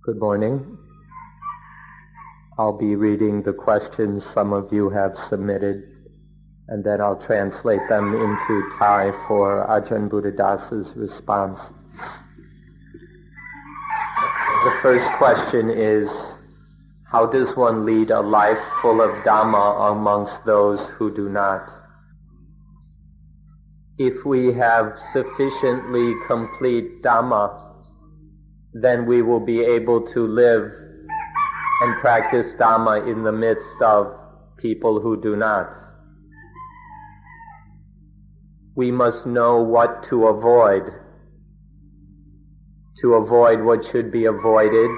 Good morning. I'll be reading the questions some of you have submitted, and then I'll translate them into Thai for Ajahn Buddhadas's response. The first question is, how does one lead a life full of Dhamma amongst those who do not? If we have sufficiently complete Dhamma, then we will be able to live and practice Dhamma in the midst of people who do not. We must know what to avoid what should be avoided,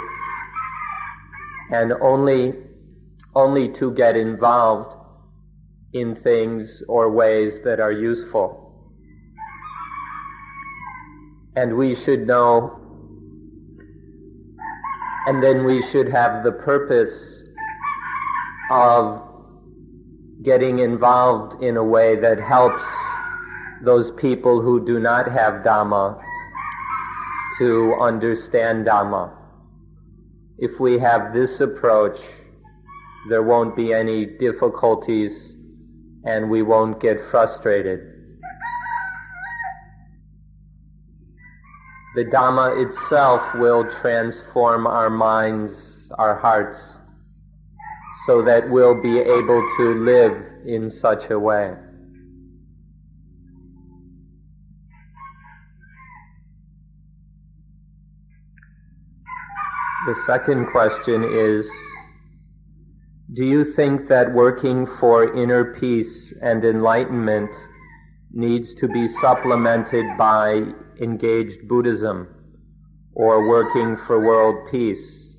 and only to get involved in things or ways that are useful. And we should know, and then we should have the purpose of getting involved in a way that helps those people who do not have Dhamma to understand Dhamma. If we have this approach, there won't be any difficulties and we won't get frustrated. The Dhamma itself will transform our minds, our hearts, so that we'll be able to live in such a way. The second question is, do you think that working for inner peace and enlightenment needs to be supplemented by engaged Buddhism, or working for world peace,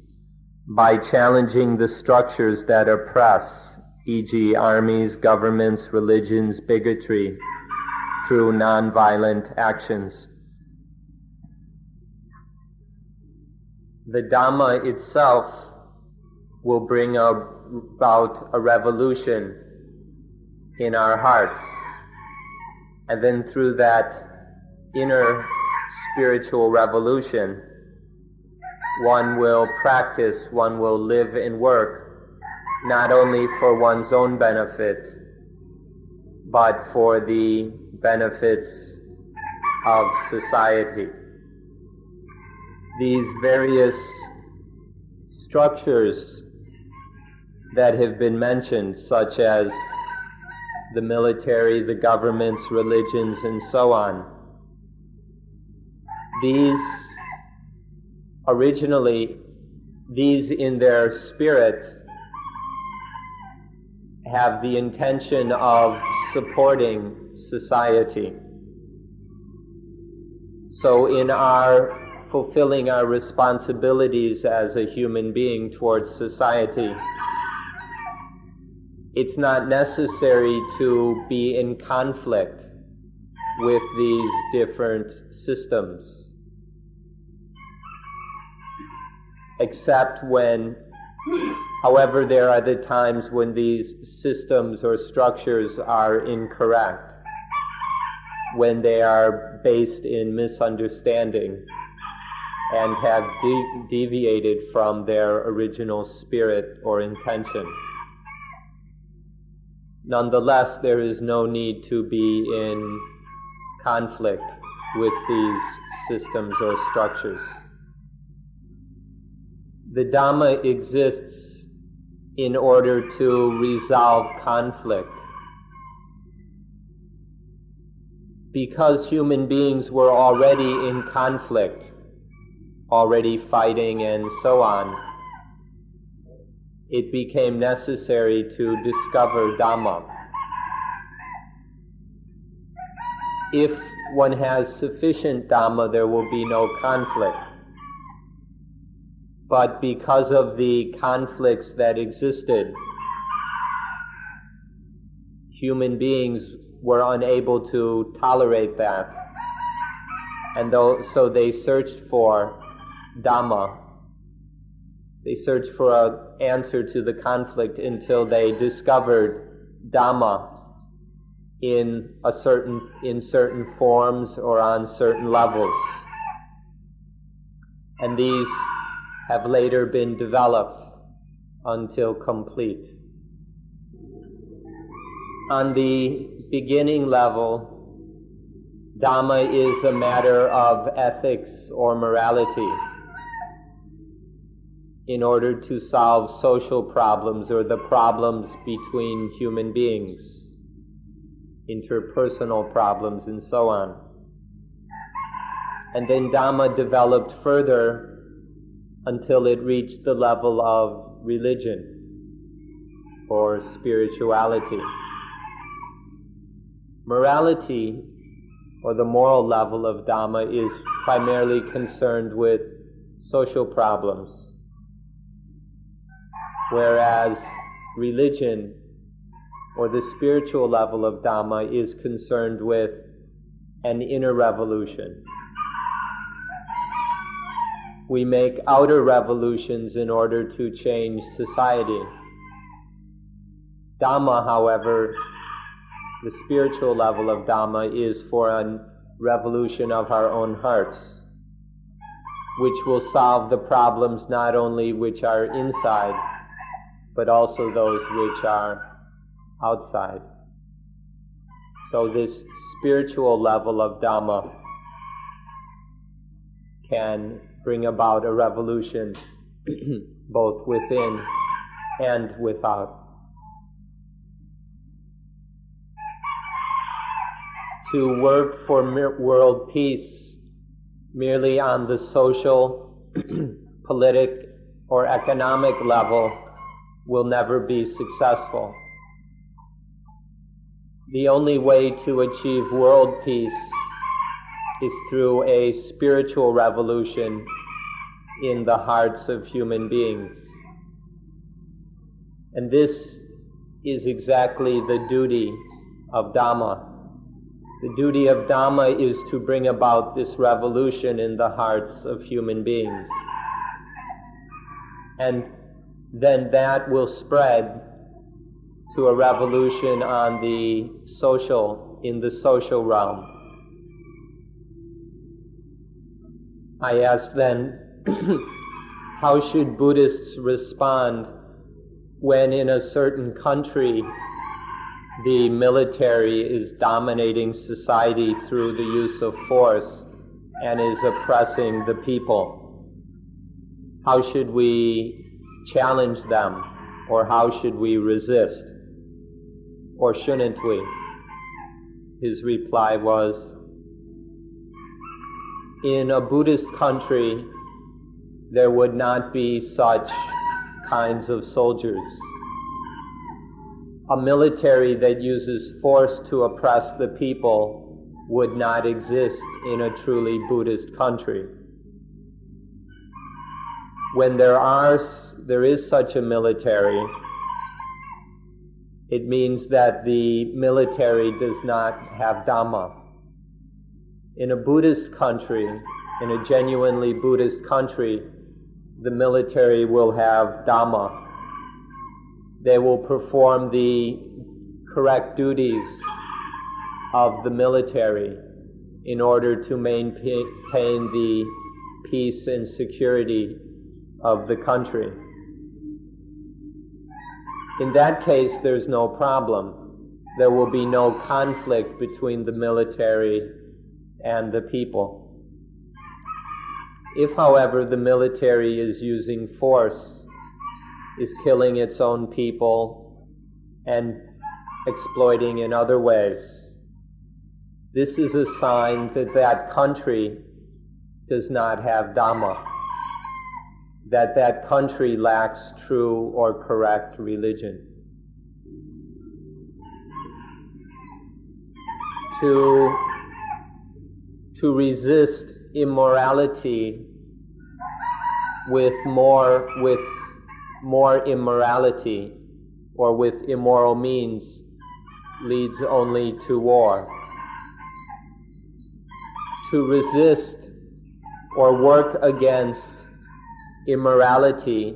by challenging the structures that oppress, e.g. armies, governments, religions, bigotry, through nonviolent actions? The Dhamma itself will bring about a revolution in our hearts, and then through that inner spiritual revolution, one will practice, one will live and work, not only for one's own benefit, but for the benefits of society. These various structures that have been mentioned, such as the military, the governments, religions, and so on, these in their spirit have the intention of supporting society. So in our fulfilling our responsibilities as a human being towards society, it's not necessary to be in conflict with these different systems, except when, however, there are the times when these systems or structures are incorrect, when they are based in misunderstanding and have deviated from their original spirit or intention. Nonetheless, there is no need to be in conflict with these systems or structures. The Dhamma exists in order to resolve conflict. Because human beings were already in conflict, already fighting and so on, it became necessary to discover Dhamma. If one has sufficient Dhamma, there will be no conflict. But because of the conflicts that existed, human beings were unable to tolerate that, and so they searched for Dhamma. They searched for an answer to the conflict until they discovered Dhamma in certain forms or on certain levels. And these have later been developed until complete. On the beginning level, Dhamma is a matter of ethics or morality in order to solve social problems or the problems between human beings, interpersonal problems and so on. And then Dhamma developed further until it reached the level of religion or spirituality. Morality, or the moral level of Dhamma, is primarily concerned with social problems, whereas religion, or the spiritual level of Dhamma, is concerned with an inner revolution. We make outer revolutions in order to change society. Dhamma, however, the spiritual level of Dhamma, is for a revolution of our own hearts, which will solve the problems not only which are inside, but also those which are outside. So this spiritual level of Dhamma can bring about a revolution both within and without. To work for world peace merely on the social, politic, or economic level will never be successful. The only way to achieve world peace is through a spiritual revolution in the hearts of human beings. And this is exactly the duty of Dhamma. The duty of Dhamma is to bring about this revolution in the hearts of human beings. And then that will spread to a revolution on in the social realm. I ask then, how should Buddhists respond when in a certain country the military is dominating society through the use of force and is oppressing the people? How should we challenge them, or how should we resist? Or shouldn't we? His reply was, in a Buddhist country, there would not be such kinds of soldiers. A military that uses force to oppress the people would not exist in a truly Buddhist country. When there is such a military, it means that the military does not have Dhamma. In a Buddhist country, in a genuinely Buddhist country, the military will have Dhamma. They will perform the correct duties of the military in order to maintain the peace and security of the country. In that case, there's no problem. There will be no conflict between the military and the people. If, however, the military is using force, is killing its own people and exploiting in other ways, this is a sign that that country does not have Dhamma, that that country lacks true or correct religion. To resist immorality with more immorality or with immoral means leads only to war. To resist or work against immorality,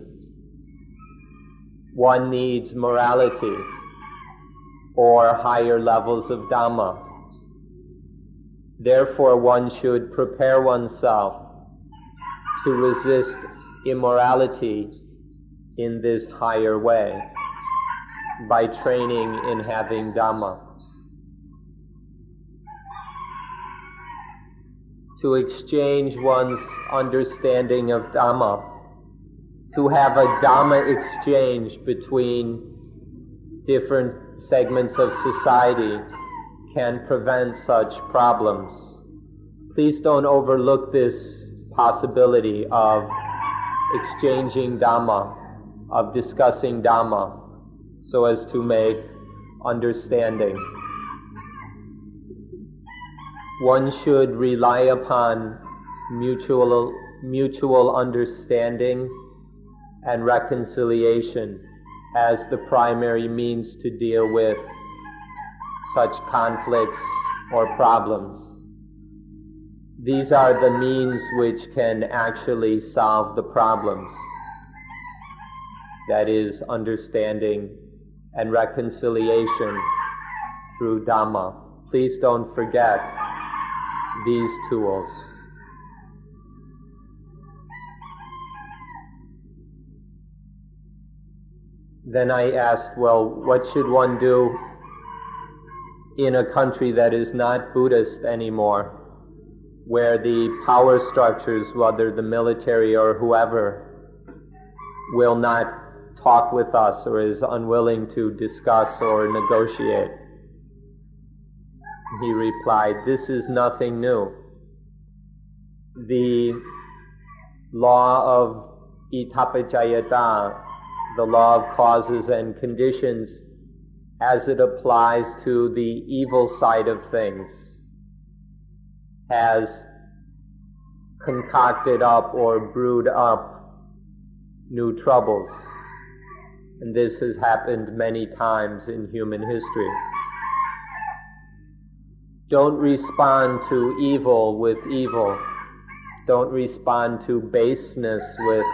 one needs morality or higher levels of Dhamma. Therefore, one should prepare oneself to resist immorality in this higher way by training in having Dhamma. To exchange one's understanding of Dhamma, to have a Dhamma exchange between different segments of society can prevent such problems. Please don't overlook this possibility of exchanging Dhamma, of discussing Dhamma, so as to make understanding. One should rely upon mutual understanding and reconciliation as the primary means to deal with such conflicts or problems. These are the means which can actually solve the problems. That is, understanding and reconciliation through Dhamma. Please don't forget these tools. Then I asked, well, what should one do in a country that is not Buddhist anymore, where the power structures, whether the military or whoever, will not talk with us or is unwilling to discuss or negotiate? He replied, this is nothing new. The law of itappacayata, the law of causes and conditions, as it applies to the evil side of things, has concocted up or brewed up new troubles. And this has happened many times in human history. Don't respond to evil with evil. Don't respond to baseness with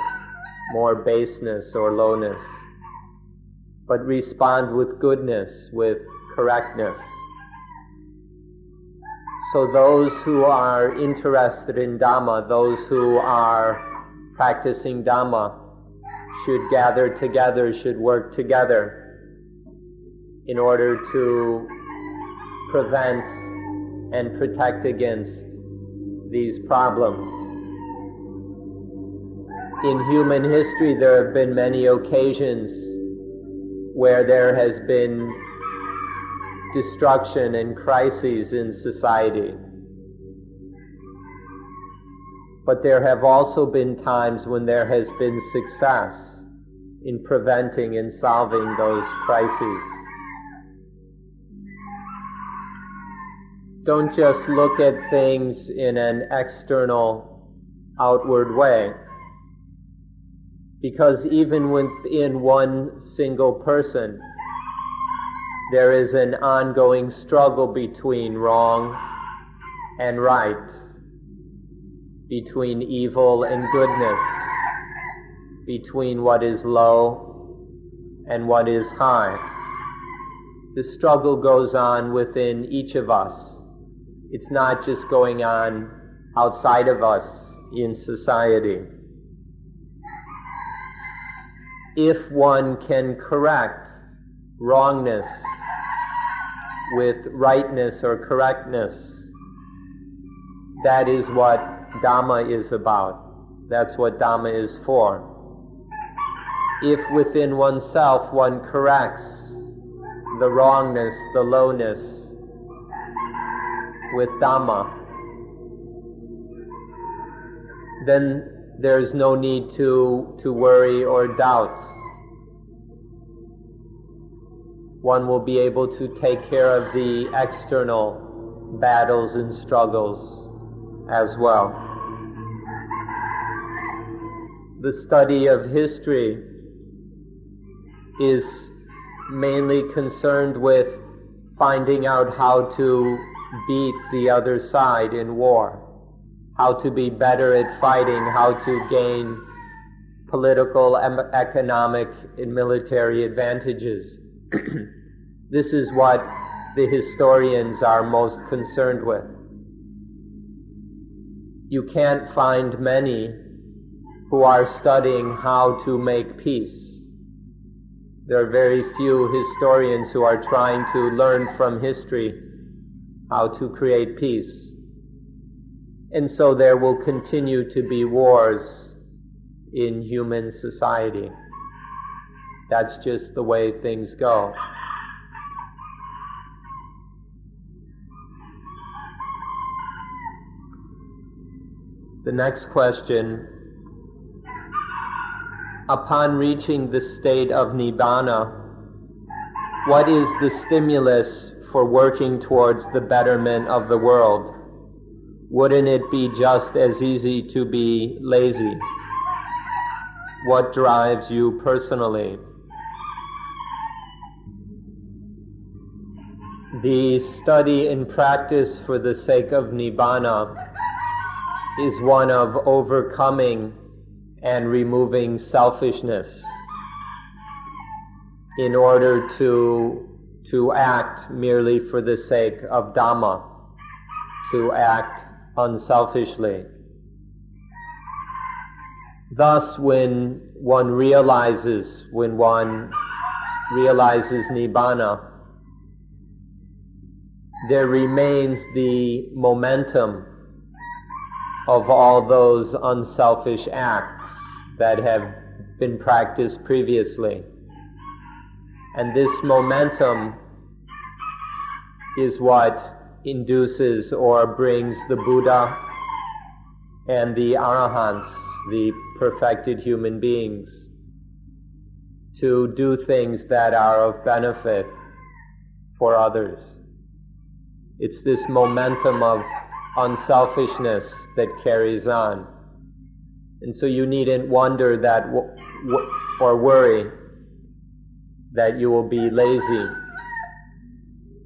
more baseness or lowness. But respond with goodness, with correctness. So those who are interested in Dhamma, those who are practicing Dhamma, should gather together, should work together in order to prevent and protect against these problems. In human history, there have been many occasions where there has been destruction and crises in society. But there have also been times when there has been success in preventing and solving those crises. Don't just look at things in an external, outward way. Because even within one single person, there is an ongoing struggle between wrong and right, between evil and goodness, between what is low and what is high. The struggle goes on within each of us. It's not just going on outside of us in society. If one can correct wrongness with rightness or correctness, that is what Dhamma is about. That's what Dhamma is for. If within oneself one corrects the wrongness, the lowness with Dhamma, then there's no need to worry or doubt. One will be able to take care of the external battles and struggles as well. The study of history is mainly concerned with finding out how to beat the other side in war, how to be better at fighting, how to gain political, economic, and military advantages. This is what the historians are most concerned with. You can't find many who are studying how to make peace. There are very few historians who are trying to learn from history how to create peace. And so there will continue to be wars in human society. That's just the way things go. The next question: upon reaching the state of Nibbana, what is the stimulus for working towards the betterment of the world? Wouldn't it be just as easy to be lazy? What drives you personally? The study and practice for the sake of Nibbana is one of overcoming and removing selfishness in order to act merely for the sake of Dhamma, to act unselfishly. Thus, when one realizes Nibbana, there remains the momentum of all those unselfish acts that have been practiced previously. And this momentum is what induces or brings the Buddha and the Arahants, the perfected human beings, to do things that are of benefit for others. It's this momentum of unselfishness that carries on. And so you needn't wonder that or worry that you will be lazy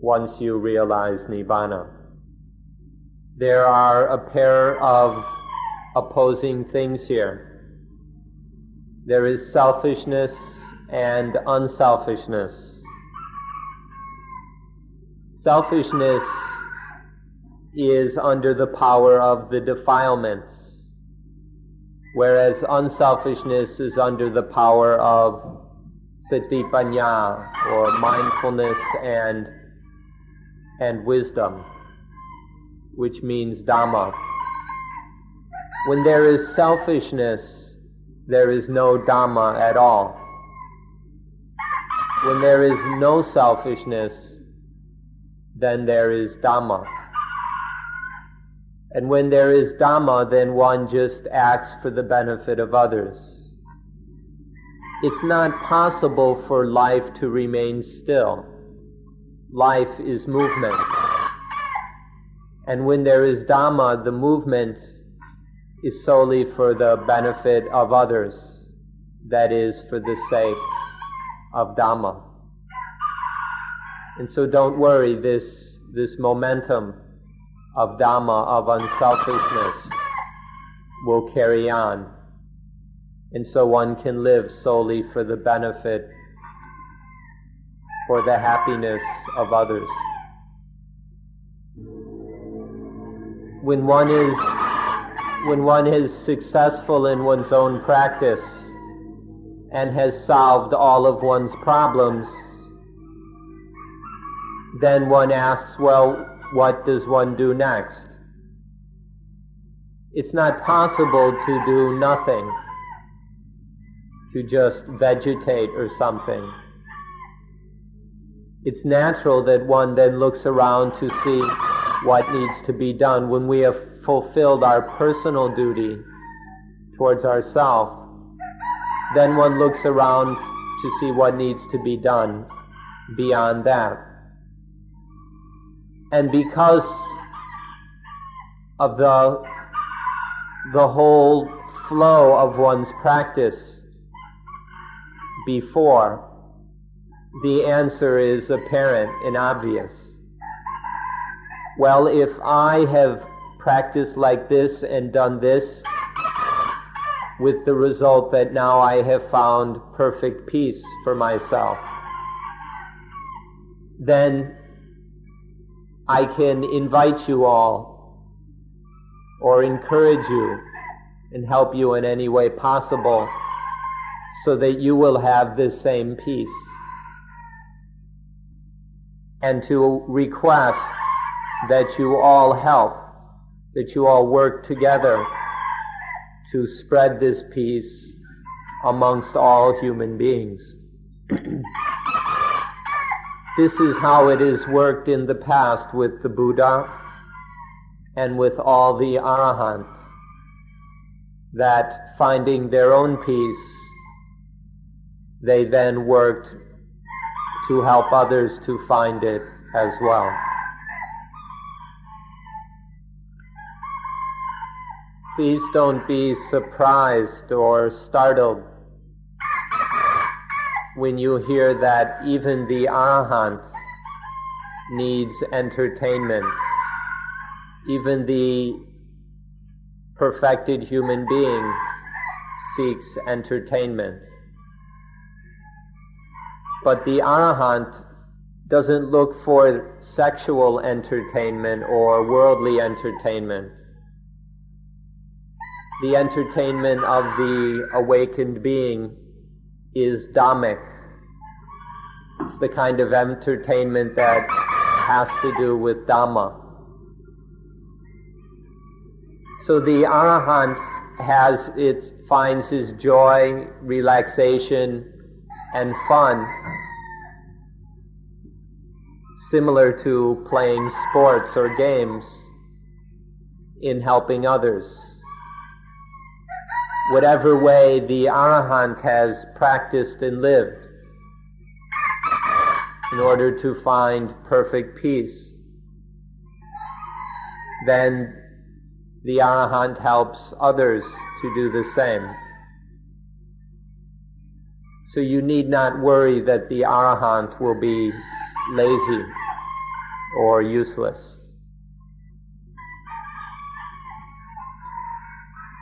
once you realize Nibbana. There are a pair of opposing things here. There is selfishness and unselfishness. Selfishness is under the power of the defilements, whereas unselfishness is under the power of satipanya, or mindfulness and wisdom, which means Dhamma. When there is selfishness, there is no Dhamma at all. When there is no selfishness, then there is Dhamma. And when there is Dhamma, then one just acts for the benefit of others. It's not possible for life to remain still. Life is movement. And when there is Dhamma, the movement is solely for the benefit of others. That is, for the sake of Dhamma. And so don't worry, this momentum of Dhamma, of unselfishness, will carry on. And so one can live solely for the benefit, for the happiness of others. When one is successful in one's own practice and has solved all of one's problems, then one asks, well, what does one do next? It's not possible to do nothing, to just vegetate or something. It's natural that one then looks around to see what needs to be done. When we have fulfilled our personal duty towards ourselves, then one looks around to see what needs to be done beyond that. And because of the whole flow of one's practice before, the answer is apparent and obvious. Well, if I have practiced like this and done this, with the result that now I have found perfect peace for myself, then I can invite you all, or encourage you, and help you in any way possible so that you will have this same peace. And to request that you all help, that you all work together to spread this peace amongst all human beings. This is how it has worked in the past with the Buddha and with all the Arahants, that finding their own peace, they then worked to help others to find it as well. Please don't be surprised or startled when you hear that even the Arahant needs entertainment. Even the perfected human being seeks entertainment. But the Arahant doesn't look for sexual entertainment or worldly entertainment. The entertainment of the awakened being is Dhammic. It's the kind of entertainment that has to do with Dhamma. So the Arahant finds his joy, relaxation, and fun similar to playing sports or games in helping others. Whatever way the Arahant has practiced and lived in order to find perfect peace, then the Arahant helps others to do the same. So you need not worry that the Arahant will be lazy or useless.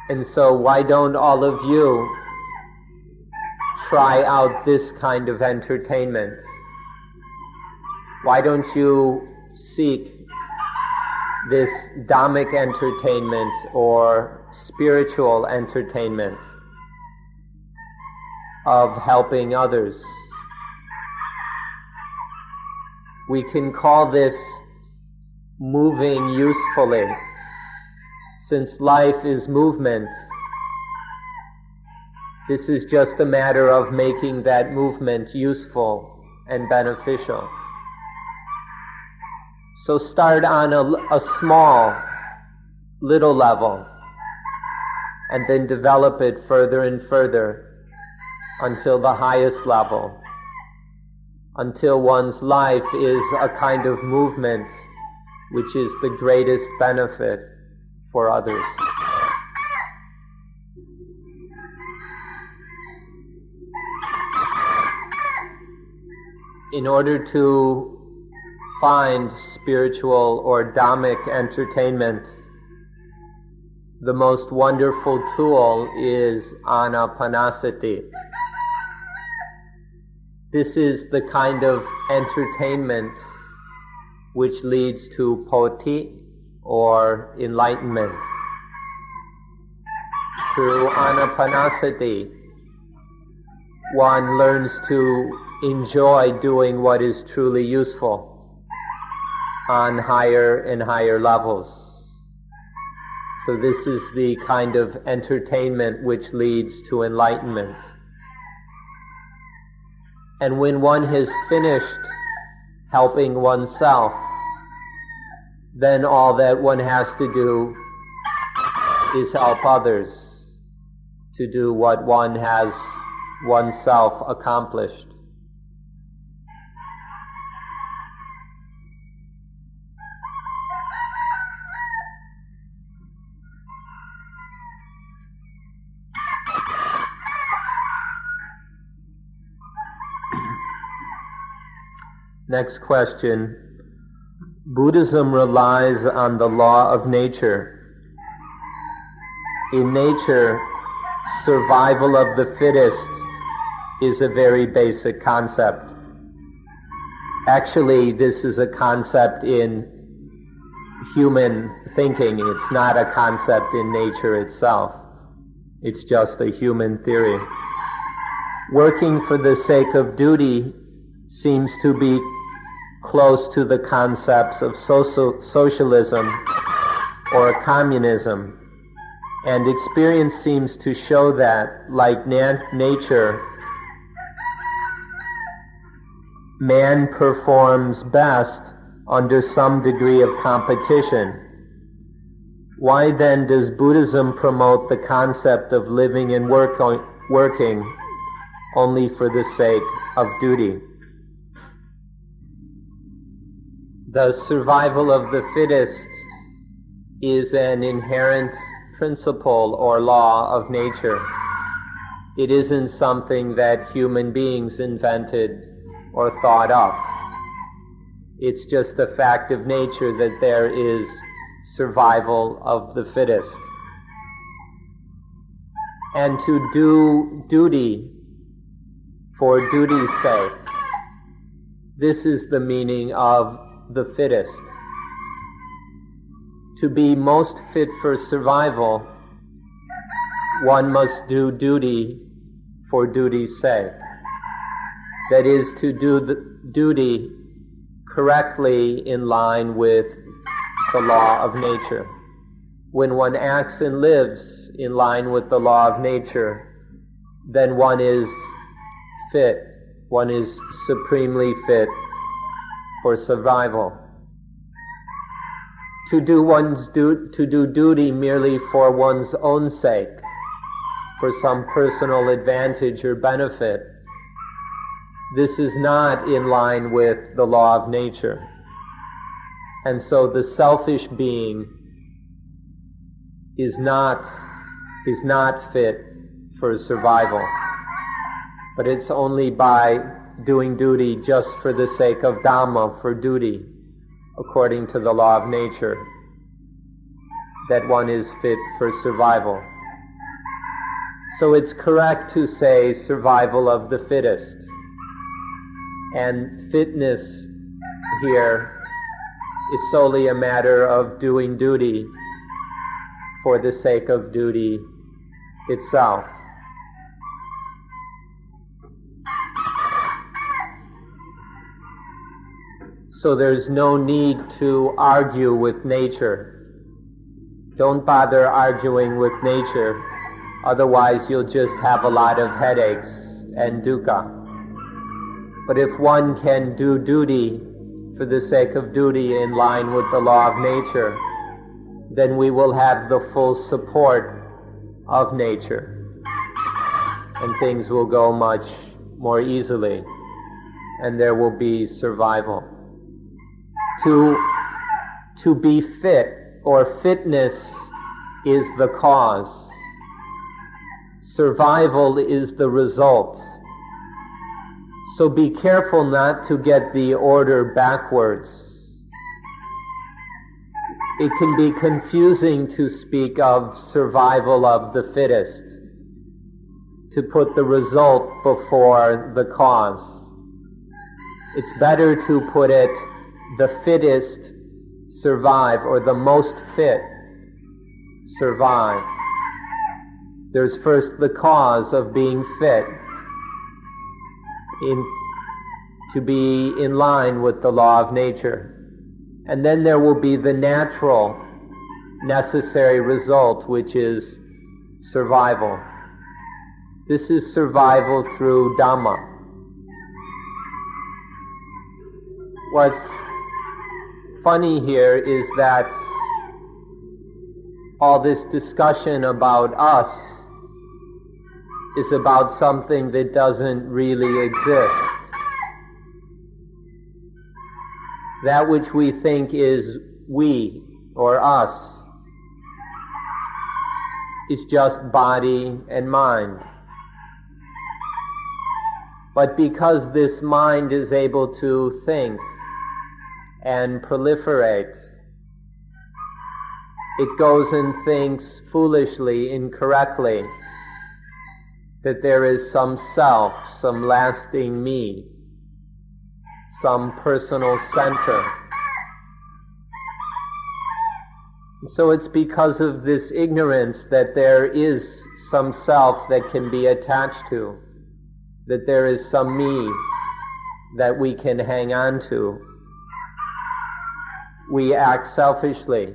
And so why don't all of you try out this kind of entertainment? Why don't you seek this Dhammic entertainment or spiritual entertainment of helping others? We can call this moving usefully. Since life is movement, this is just a matter of making that movement useful and beneficial. So start on a small, little level, and then develop it further and further until the highest level, until one's life is a kind of movement which is the greatest benefit for others. In order to find spiritual or Dhammic entertainment, the most wonderful tool is anapanasati. This is the kind of entertainment which leads to poti, or enlightenment. Through anapanasati, one learns to enjoy doing what is truly useful on higher and higher levels. So this is the kind of entertainment which leads to enlightenment. And when one has finished helping oneself, then all that one has to do is help others to do what one has oneself accomplished. Next question. Buddhism relies on the law of nature. In nature, survival of the fittest is a very basic concept. Actually, this is a concept in human thinking. It's not a concept in nature itself. It's just a human theory. Working for the sake of duty seems to be close to the concepts of socialism or communism. And experience seems to show that, like nature, man performs best under some degree of competition. Why then does Buddhism promote the concept of living and working only for the sake of duty? The survival of the fittest is an inherent principle or law of nature. It isn't something that human beings invented or thought up. It's just a fact of nature that there is survival of the fittest. And to do duty for duty's sake, this is the meaning of the fittest. To be most fit for survival, one must do duty for duty's sake. That is, to do the duty correctly in line with the law of nature. When one acts and lives in line with the law of nature, then one is fit, one is supremely fit for survival. To do duty merely for one's own sake, for some personal advantage or benefit, this is not in line with the law of nature. And so the selfish being is not fit for survival. But it's only by doing duty just for the sake of Dhamma, for duty, according to the law of nature, that one is fit for survival. So it's correct to say survival of the fittest. And fitness here is solely a matter of doing duty for the sake of duty itself. So there's no need to argue with nature. Don't bother arguing with nature, otherwise you'll just have a lot of headaches and dukkha. But if one can do duty for the sake of duty in line with the law of nature, then we will have the full support of nature, and things will go much more easily, and there will be survival. To be fit, or fitness, is the cause. Survival is the result. So be careful not to get the order backwards. It can be confusing to speak of survival of the fittest, to put the result before the cause. It's better to put it, the fittest survive, or the most fit survive. There's first the cause of being fit, to be in line with the law of nature. And then there will be the natural, necessary result, which is survival. This is survival through Dhamma. What's funny here is that all this discussion about us is about something that doesn't really exist. That which we think is we or us is just body and mind. But because this mind is able to think and proliferate, it goes and thinks foolishly, incorrectly, that there is some self, some lasting me, some personal center. So it's because of this ignorance that there is some self that can be attached to, that there is some me that we can hang on to, we act selfishly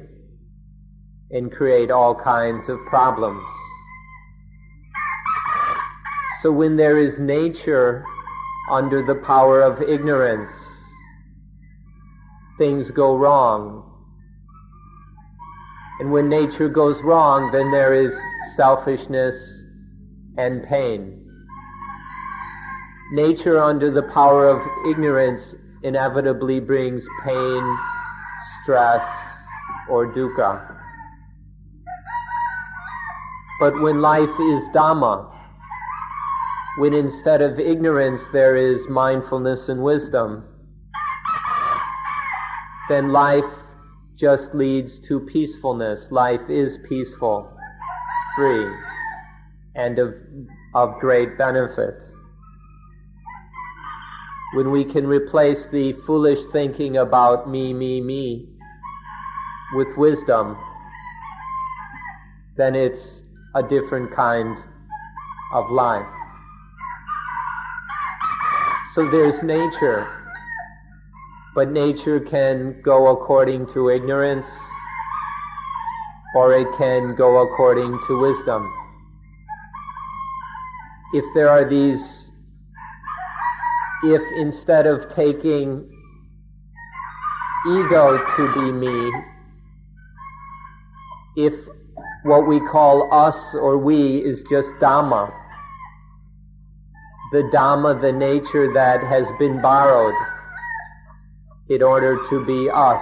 and create all kinds of problems. So when there is nature under the power of ignorance, things go wrong. And when nature goes wrong, then there is selfishness and pain. Nature under the power of ignorance inevitably brings pain, stress, or dukkha. But when life is Dhamma, when instead of ignorance there is mindfulness and wisdom, then life just leads to peacefulness. Life is peaceful, free, and of great benefit. When we can replace the foolish thinking about me with wisdom, then it's a different kind of life. So there's nature, but nature can go according to ignorance, or it can go according to wisdom. If instead of taking ego to be me, if what we call us or we is just Dhamma, the Dhamma, the nature that has been borrowed in order to be us.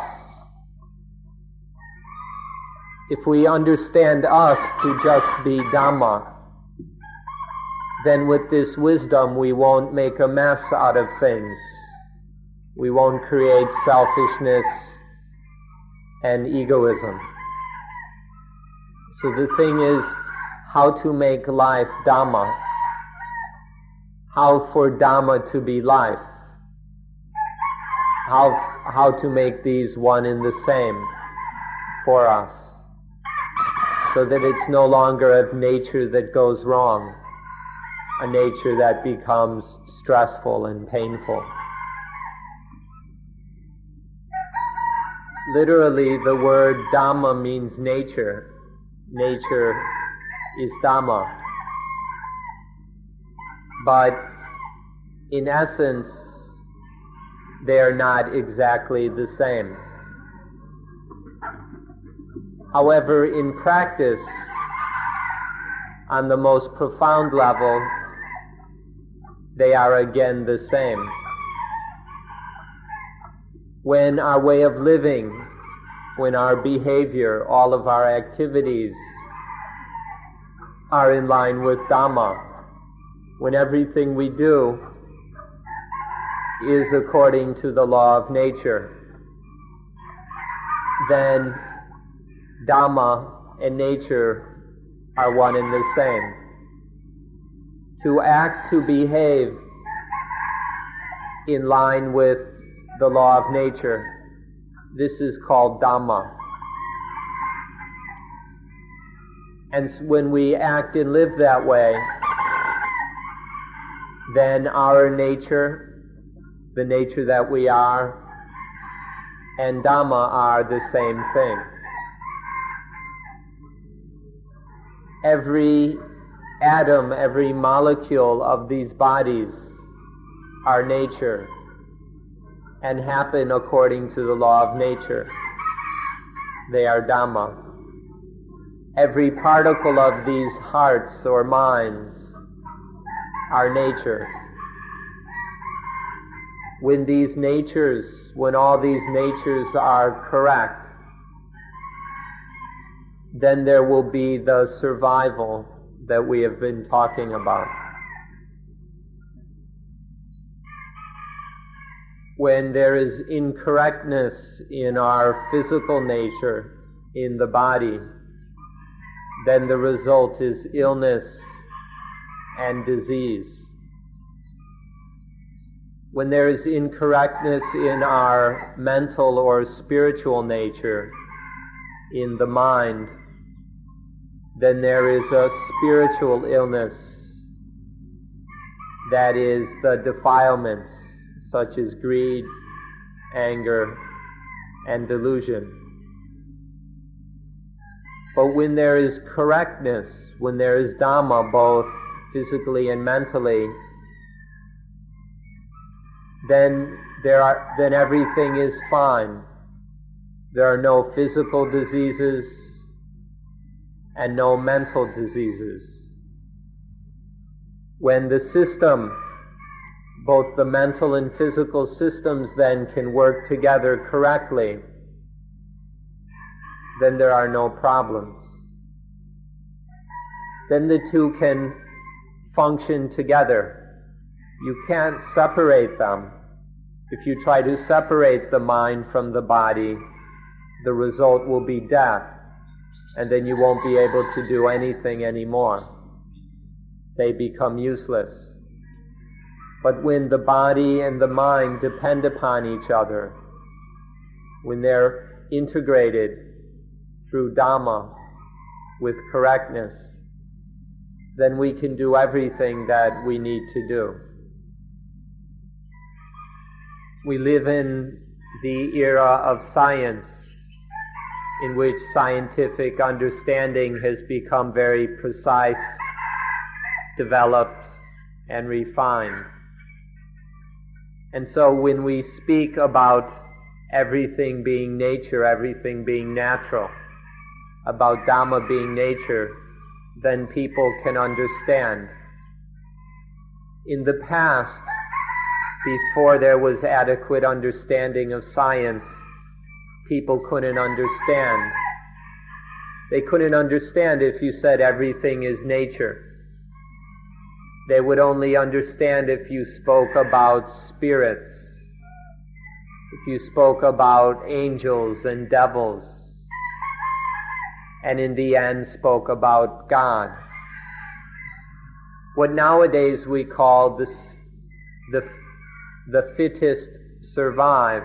If we understand us to just be Dhamma, then with this wisdom we won't make a mess out of things. We won't create selfishness and egoism. So the thing is how to make life Dhamma, how for Dhamma to be life, how to make these one and the same for us, so that it's no longer a nature that goes wrong, a nature that becomes stressful and painful. Literally, the word Dhamma means nature. Nature is Dhamma. But in essence, they are not exactly the same. However, in practice, on the most profound level, they are again the same. When our way of living, when our behavior, all of our activities are in line with Dhamma, when everything we do is according to the law of nature, then Dhamma and nature are one and the same. To act, to behave in line with the law of nature, this is called Dhamma. And when we act and live that way, then our nature, the nature that we are, and Dhamma are the same thing. Every atom, every molecule of these bodies are nature and happen according to the law of nature. They are Dhamma. Every particle of these hearts or minds are nature. When all these natures are correct, then there will be the survival that we have been talking about. When there is incorrectness in our physical nature, in the body, then the result is illness and disease. When there is incorrectness in our mental or spiritual nature, in the mind, then there is a spiritual illness, that is the defilements such as greed, anger, and delusion. But when there is correctness, when there is Dhamma both physically and mentally, then everything is fine. There are no physical diseases and no mental diseases. When the system, both the mental and physical systems, then can work together correctly, then there are no problems. Then the two can function together. You can't separate them. If you try to separate the mind from the body, the result will be death, and then you won't be able to do anything anymore. They become useless. But when the body and the mind depend upon each other, when they're integrated through Dhamma with correctness, then we can do everything that we need to do. We live in the era of science, in which scientific understanding has become very precise, developed, and refined. And so when we speak about everything being nature, everything being natural, about Dhamma being nature, then people can understand. In the past, before there was adequate understanding of science, people couldn't understand. They couldn't understand if you said everything is nature. They would only understand if you spoke about spirits, if you spoke about angels and devils, and in the end spoke about God. What nowadays we call the fittest survive.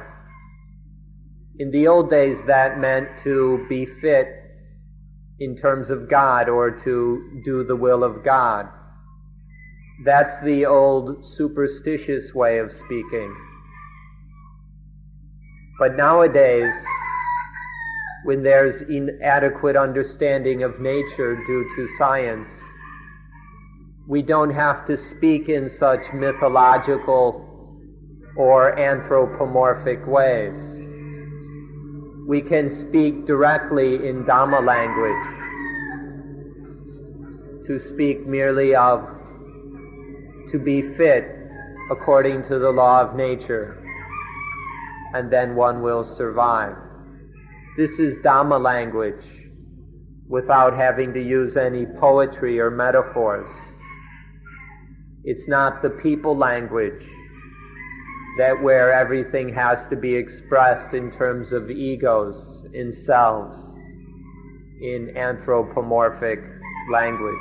In the old days that meant to be fit in terms of God or to do the will of God. That's the old superstitious way of speaking. But nowadays, when there's inadequate understanding of nature due to science, we don't have to speak in such mythological or anthropomorphic ways. We can speak directly in Dhamma language, to speak merely of to be fit according to the law of nature, and then one will survive. This is Dhamma language, without having to use any poetry or metaphors. It's not the people language, that where everything has to be expressed in terms of egos, in selves, in anthropomorphic language.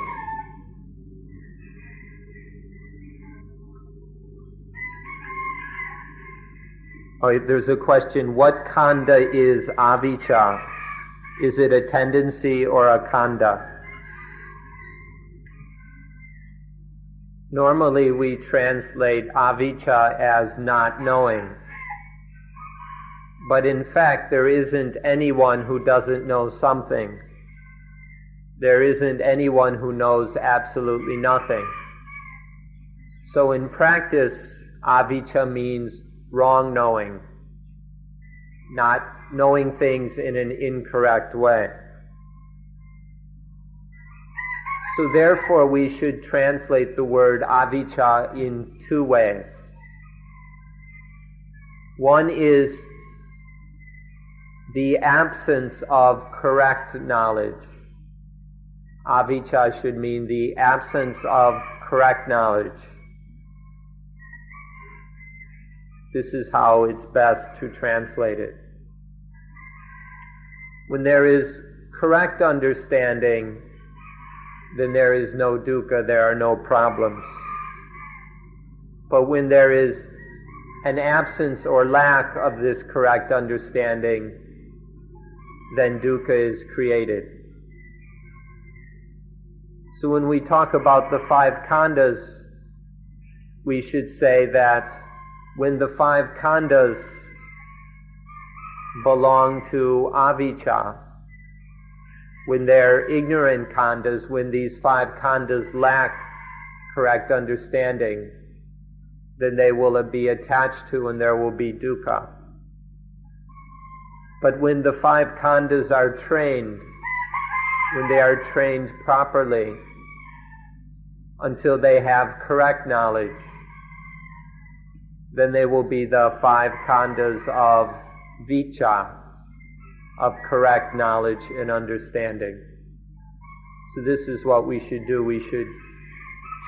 Oh, there's a question, what khandha is avijja? Is it a tendency or a khandha? Normally we translate avijja as not knowing. But in fact, there isn't anyone who doesn't know something. There isn't anyone who knows absolutely nothing. So in practice, avijja means wrong knowing, not knowing things in an incorrect way. So therefore we should translate the word avijja in two ways. One is the absence of correct knowledge. Avijja should mean the absence of correct knowledge. This is how it's best to translate it. When there is correct understanding, then there is no dukkha, there are no problems. But when there is an absence or lack of this correct understanding, then dukkha is created. So when we talk about the 5 khandhas, we should say that when the 5 khandhas belong to avijja, when they're ignorant khandhas, when these 5 khandhas lack correct understanding, then they will be attached to and there will be dukkha. But when the 5 khandhas are trained, when they are trained properly, until they have correct knowledge, then they will be the 5 khandhas of vicca, of correct knowledge and understanding. So this is what we should do. We should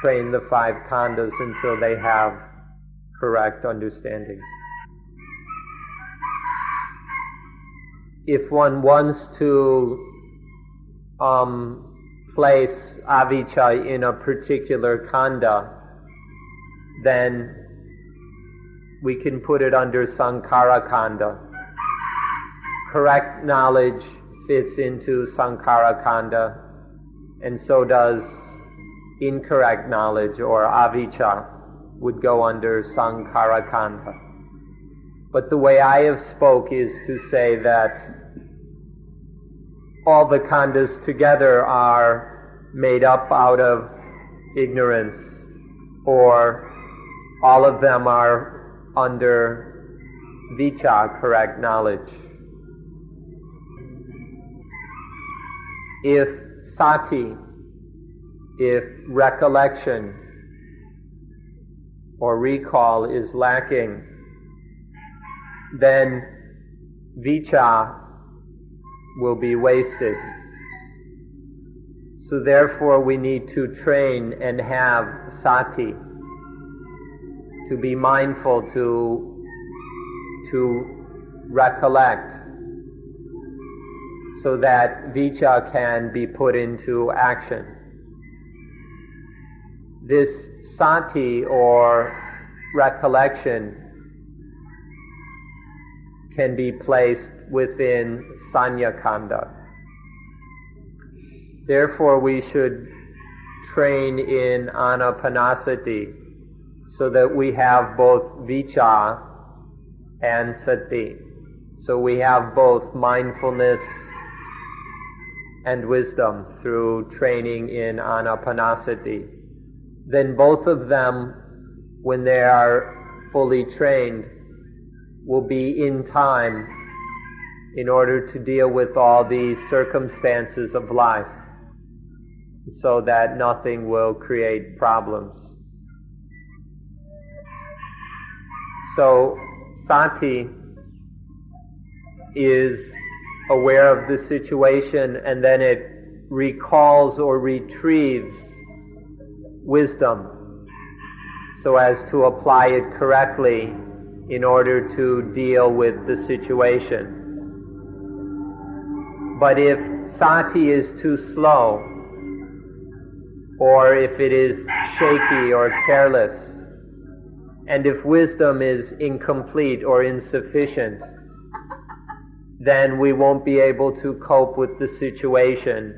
train the 5 khandhas until they have correct understanding. If one wants to place avijja in a particular khandha, then we can put it under sankhara khandha. Correct knowledge fits into sankhara khandha, and so does incorrect knowledge or avijja would go under sankhara khandha. But the way I have spoke is to say that all the khandhas together are made up out of ignorance, or all of them are under vicca, correct knowledge. If sati, if recollection or recall is lacking, then vicca will be wasted. So therefore we need to train and have sati, to be mindful, to recollect, so that vicca can be put into action. This sati or recollection can be placed within sanya khandha. Therefore we should train in anapanasati so that we have both vicca and sati. So we have both mindfulness and wisdom through training in anapanasati. Then both of them, when they are fully trained, will be in time in order to deal with all the circumstances of life, so that nothing will create problems. So sati is aware of the situation, and then it recalls or retrieves wisdom so as to apply it correctly in order to deal with the situation. But if sati is too slow, or if it is shaky or careless, and if wisdom is incomplete or insufficient, then we won't be able to cope with the situation,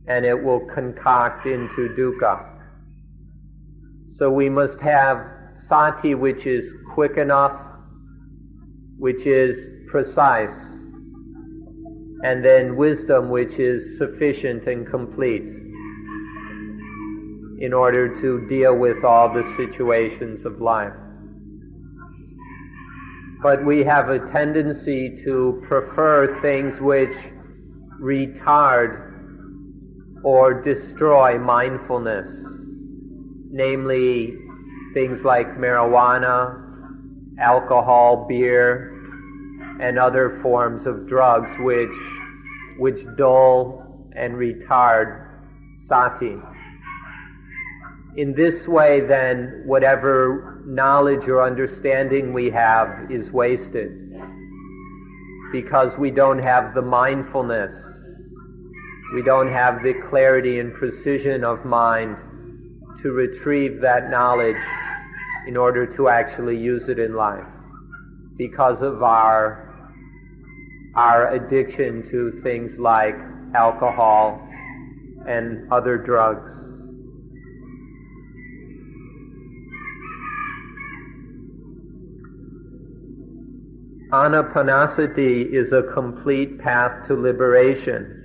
and it will concoct into dukkha. So we must have sati which is quick enough, which is precise, and then wisdom which is sufficient and complete in order to deal with all the situations of life. But we have a tendency to prefer things which retard or destroy mindfulness, namely things like marijuana, alcohol, beer, and other forms of drugs which dull and retard sati. In this way, then, whatever knowledge or understanding we have is wasted, because we don't have the mindfulness, we don't have the clarity and precision of mind to retrieve that knowledge in order to actually use it in life, because of our addiction to things like alcohol and other drugs. Anapanasati is a complete path to liberation.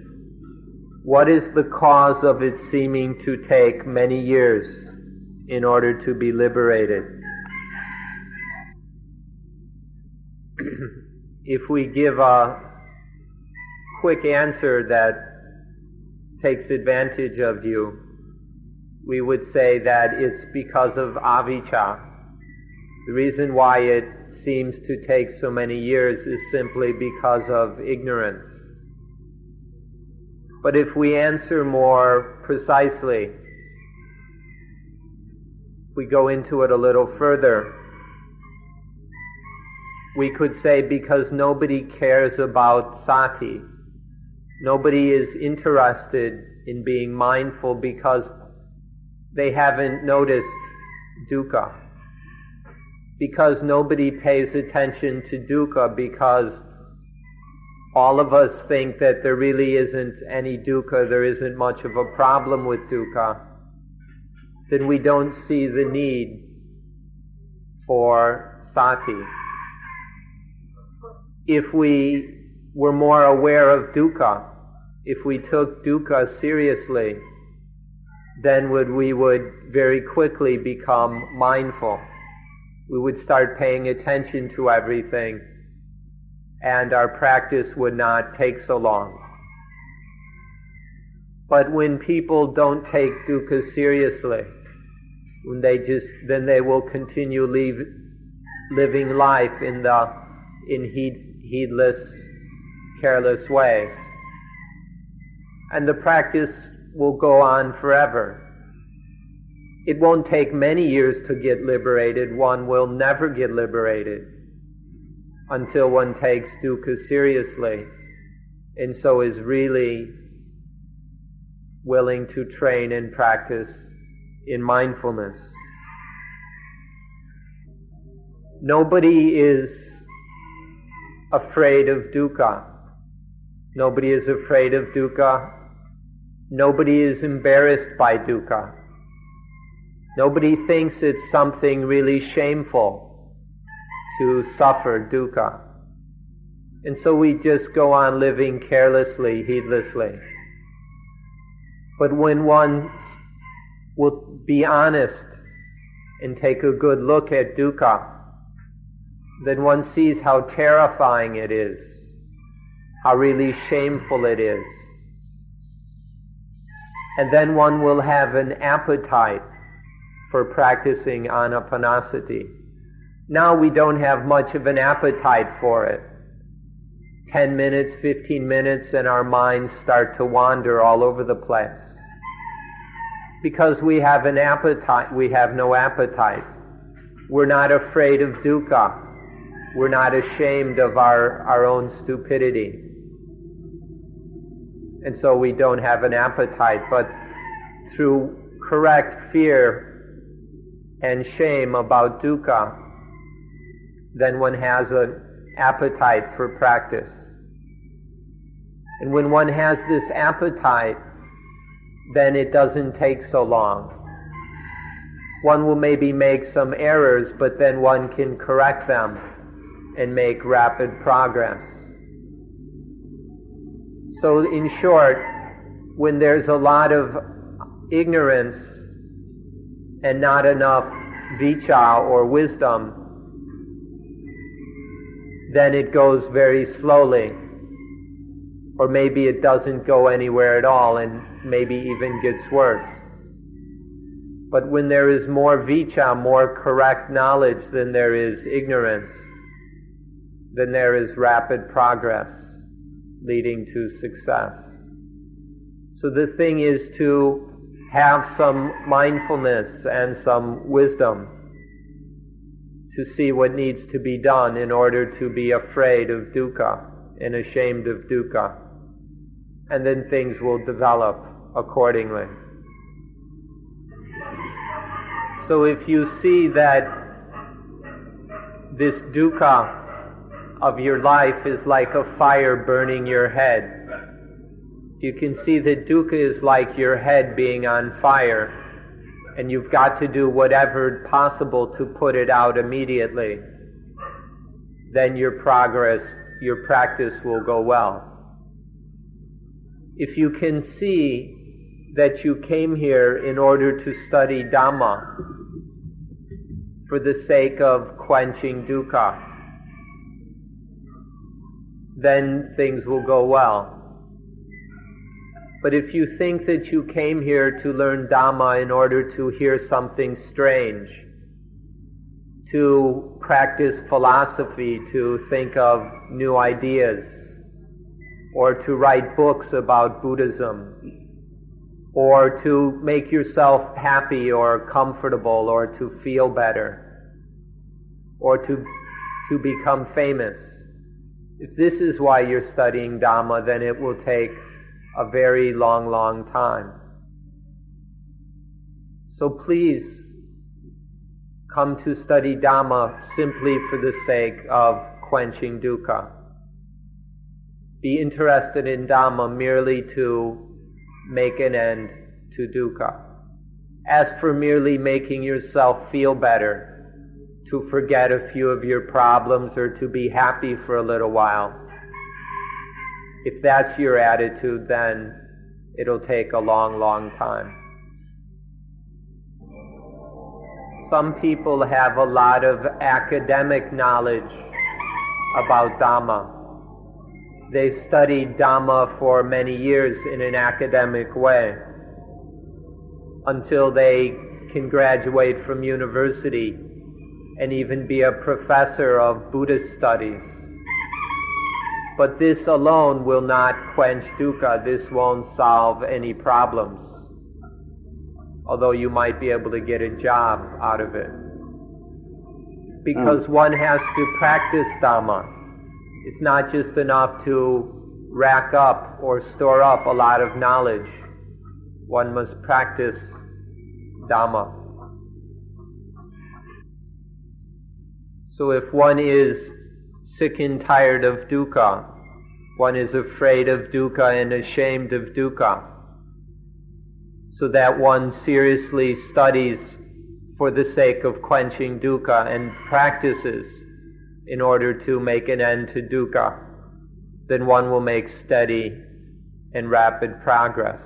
What is the cause of it seeming to take many years in order to be liberated? If we give a quick answer that takes advantage of you, we would say that it's because of avijja. The reason why it seems to take so many years is simply because of ignorance. But if we answer more precisely, we go into it a little further, we could say because nobody cares about sati. Nobody is interested in being mindful because they haven't noticed dukkha. Because nobody pays attention to dukkha, because all of us think that there really isn't any dukkha, there isn't much of a problem with dukkha, then we don't see the need for sati. If we were more aware of dukkha, if we took dukkha seriously, then we would very quickly become mindful. We would start paying attention to everything, and our practice would not take so long. But when people don't take dukkha seriously, then they will continue living life in heedless, careless ways. And the practice will go on forever. It won't take many years to get liberated. One will never get liberated until one takes dukkha seriously, and so is really willing to train and practice in mindfulness. Nobody is afraid of dukkha. Nobody is afraid of dukkha. Nobody is embarrassed by dukkha. Nobody thinks it's something really shameful to suffer dukkha. And so we just go on living carelessly, heedlessly. But when one will be honest and take a good look at dukkha, then one sees how terrifying it is, how really shameful it is. And then one will have an appetite for practicing anapanasati. Now we don't have much of an appetite for it. 10 minutes, 15 minutes, and our minds start to wander all over the place. Because we have an appetite, we have no appetite. We're not afraid of dukkha. We're not ashamed of our own stupidity. And so we don't have an appetite, but through correct fear and shame about dukkha, then one has an appetite for practice. And when one has this appetite, then it doesn't take so long. One will maybe make some errors, but then one can correct them and make rapid progress. So in short, when there's a lot of ignorance and not enough vicca or wisdom, then it goes very slowly. Or maybe it doesn't go anywhere at all and maybe even gets worse. But when there is more vicca, more correct knowledge than there is ignorance, then there is rapid progress leading to success. So the thing is to have some mindfulness and some wisdom to see what needs to be done in order to be afraid of dukkha and ashamed of dukkha. And then things will develop accordingly. So if you see that this dukkha of your life is like a fire burning your head, You can see that dukkha is like your head being on fire, and you've got to do whatever possible to put it out immediately. Then your practice will go well. If you can see that you came here in order to study Dhamma for the sake of quenching dukkha, then things will go well. But if you think that you came here to learn Dhamma in order to hear something strange, to practice philosophy, to think of new ideas, or to write books about Buddhism, or to make yourself happy or comfortable, or to feel better, or to become famous, if this is why you're studying Dhamma, then it will take a very long, long time. So please come to study Dhamma simply for the sake of quenching dukkha. Be interested in Dhamma merely to make an end to dukkha. As for merely making yourself feel better, to forget a few of your problems or to be happy for a little while, if that's your attitude, then it'll take a long, long time. Some people have a lot of academic knowledge about Dhamma. They've studied Dhamma for many years in an academic way until they can graduate from university and even be a professor of Buddhist studies. But this alone will not quench dukkha. This won't solve any problems, although you might be able to get a job out of it. Because one has to practice Dhamma. It's not just enough to rack up or store up a lot of knowledge. One must practice Dhamma. So if one is sick and tired of dukkha, one is afraid of dukkha and ashamed of dukkha, so that one seriously studies for the sake of quenching dukkha and practices in order to make an end to dukkha, then one will make steady and rapid progress.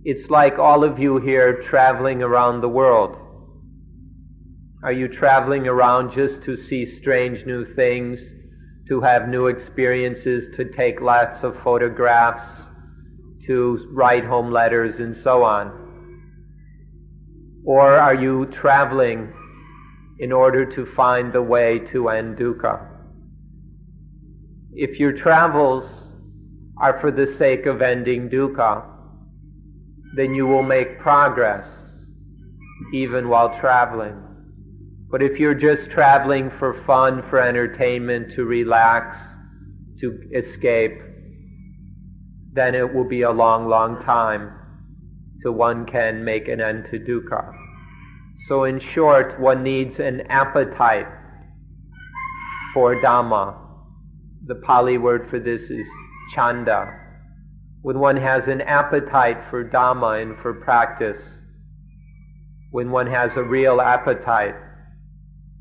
It's like all of you here traveling around the world. Are you traveling around just to see strange new things, to have new experiences, to take lots of photographs, to write home letters and so on? Or are you traveling in order to find the way to end dukkha? If your travels are for the sake of ending dukkha, then you will make progress even while traveling. But if you're just traveling for fun, for entertainment, to relax, to escape, then it will be a long, long time till one can make an end to dukkha. So in short, one needs an appetite for Dhamma. The Pali word for this is chanda. When one has an appetite for Dhamma and for practice, when one has a real appetite,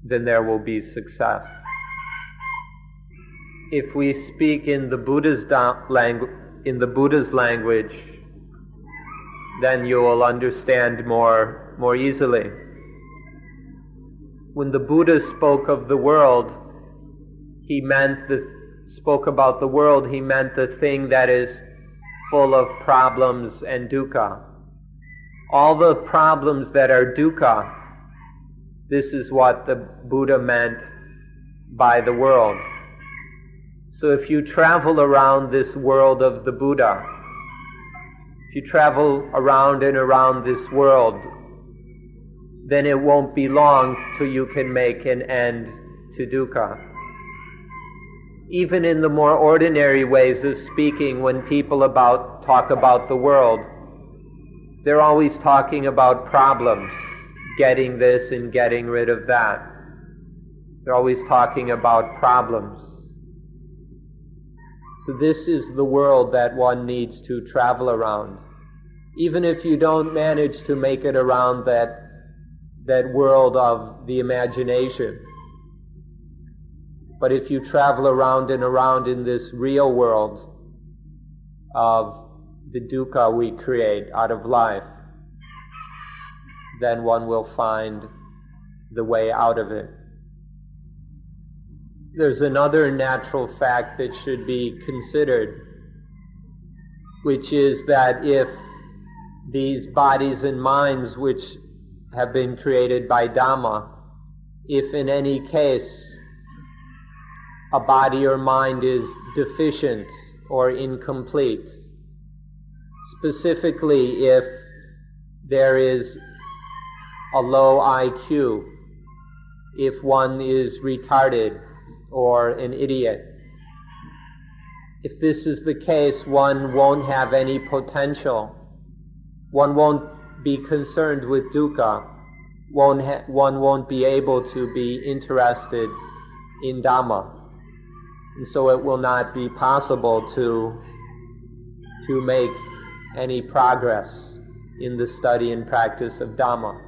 then there will be success. If we speak in the Buddha's language, then you will understand more easily. When the Buddha spoke of the world, he meant the thing that is full of problems and dukkha. All the problems that are dukkha, this is what the Buddha meant by the world. So if you travel around this world of the Buddha, if you travel around and around this world, then it won't be long till you can make an end to dukkha. Even in the more ordinary ways of speaking, when people talk about the world, they're always talking about problems, getting this and getting rid of that. They're always talking about problems. So this is the world that one needs to travel around. Even if you don't manage to make it around that world of the imagination. But if you travel around and around in this real world of the dukkha we create out of life, then one will find the way out of it. There's another natural fact that should be considered, which is that if these bodies and minds which have been created by Dhamma, if in any case a body or mind is deficient or incomplete, specifically if there is a low IQ, if one is retarded or an idiot, if this is the case, one won't have any potential. One won't be concerned with dukkha. One won't be able to be interested in Dhamma. And so it will not be possible to make any progress in the study and practice of Dhamma.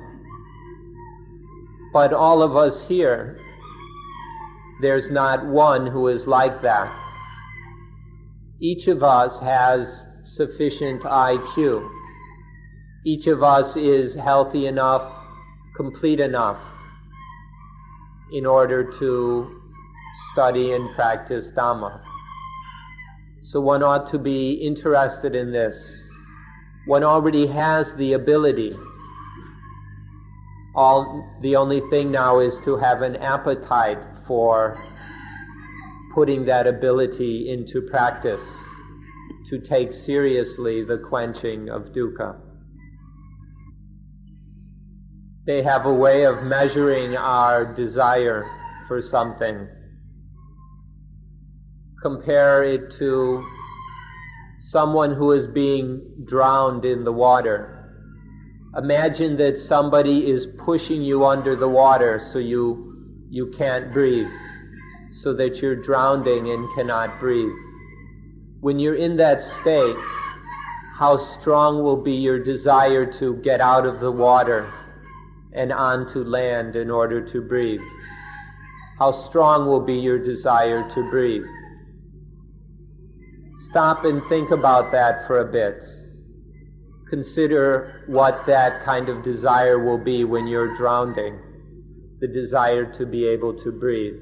But all of us here, there's not one who is like that. Each of us has sufficient IQ. Each of us is healthy enough, complete enough, in order to study and practice Dhamma. So one ought to be interested in this. One already has the ability. The only thing now is to have an appetite for putting that ability into practice, to take seriously the quenching of dukkha. They have a way of measuring our desire for something. Compare it to someone who is being drowned in the water. Imagine that somebody is pushing you under the water so you can't breathe, so that you're drowning and cannot breathe. When you're in that state, how strong will be your desire to get out of the water and onto land in order to breathe? How strong will be your desire to breathe? Stop and think about that for a bit. Consider what that kind of desire will be when you're drowning, the desire to be able to breathe.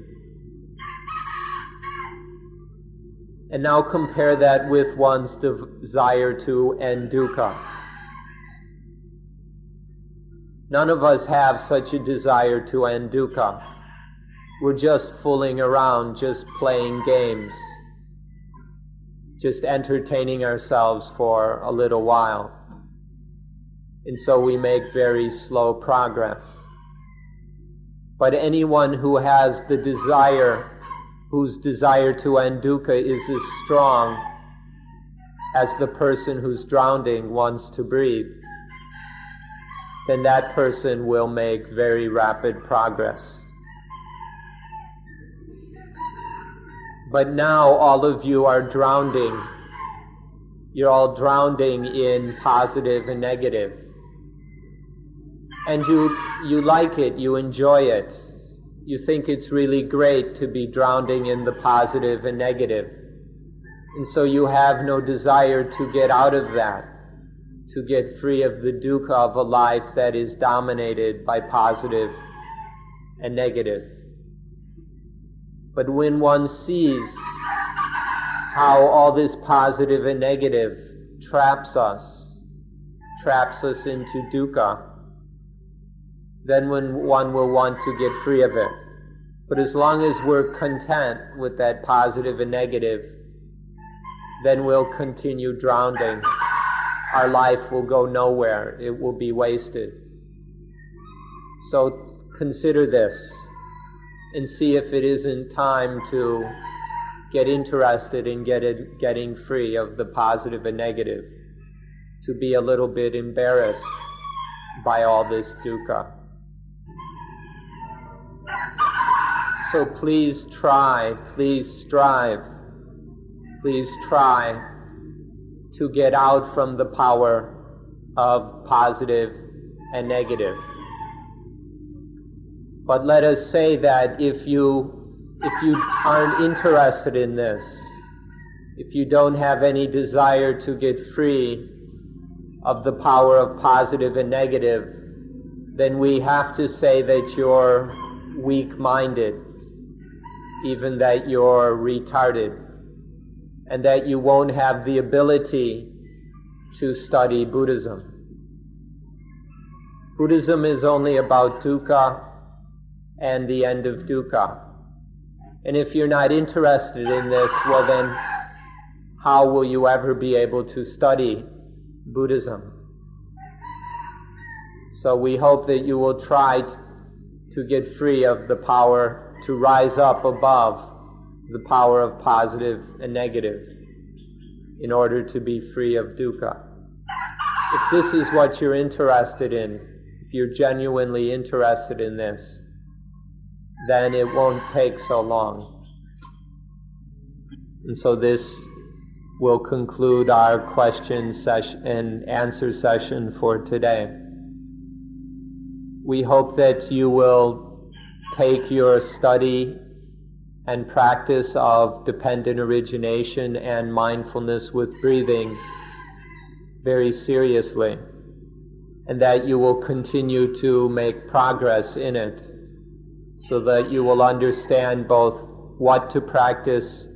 And now compare that with one's desire to end dukkha. None of us have such a desire to end dukkha. We're just fooling around, just playing games, just entertaining ourselves for a little while. And so we make very slow progress. But anyone who has the desire, whose desire to end dukkha is as strong as the person who's drowning wants to breathe, then that person will make very rapid progress. But now all of you are drowning. You're all drowning in positive and negative. And you like it, you enjoy it. You think it's really great to be drowning in the positive and negative. And so you have no desire to get out of that, to get free of the dukkha of a life that is dominated by positive and negative. But when one sees how all this positive and negative traps us into dukkha, then one will want to get free of it. But as long as we're content with that positive and negative, then we'll continue drowning. Our life will go nowhere. It will be wasted. So consider this and see if it isn't time to get interested in getting free of the positive and negative, to be a little bit embarrassed by all this dukkha. So please try, please strive please try to get out from the power of positive and negative. But let us say that if you aren't interested in this, if you don't have any desire to get free of the power of positive and negative, then we have to say that you're weak-minded, even that you're retarded, and that you won't have the ability to study Buddhism. Buddhism is only about dukkha and the end of dukkha. And if you're not interested in this, well then, how will you ever be able to study Buddhism? So we hope that you will try to get free of the power, to rise up above the power of positive and negative in order to be free of dukkha. If this is what you're interested in, if you're genuinely interested in this, then it won't take so long. And so this will conclude our question session and answer session for today. We hope that you will take your study and practice of dependent origination and mindfulness with breathing very seriously, and that you will continue to make progress in it, so that you will understand both what to practice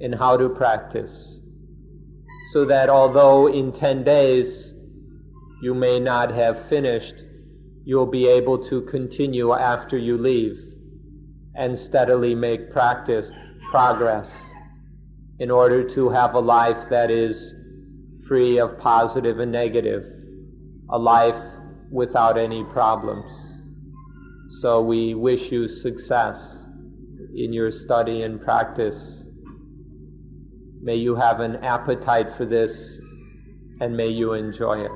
and how to practice, so that although in 10 days you may not have finished, you'll be able to continue after you leave and steadily make progress in order to have a life that is free of positive and negative, a life without any problems. So we wish you success in your study and practice. May you have an appetite for this, and may you enjoy it.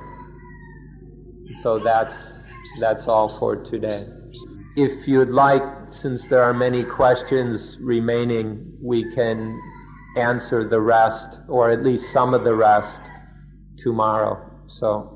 So that's all for today. If you'd like, since there are many questions remaining, we can answer the rest, or at least some of the rest, tomorrow. So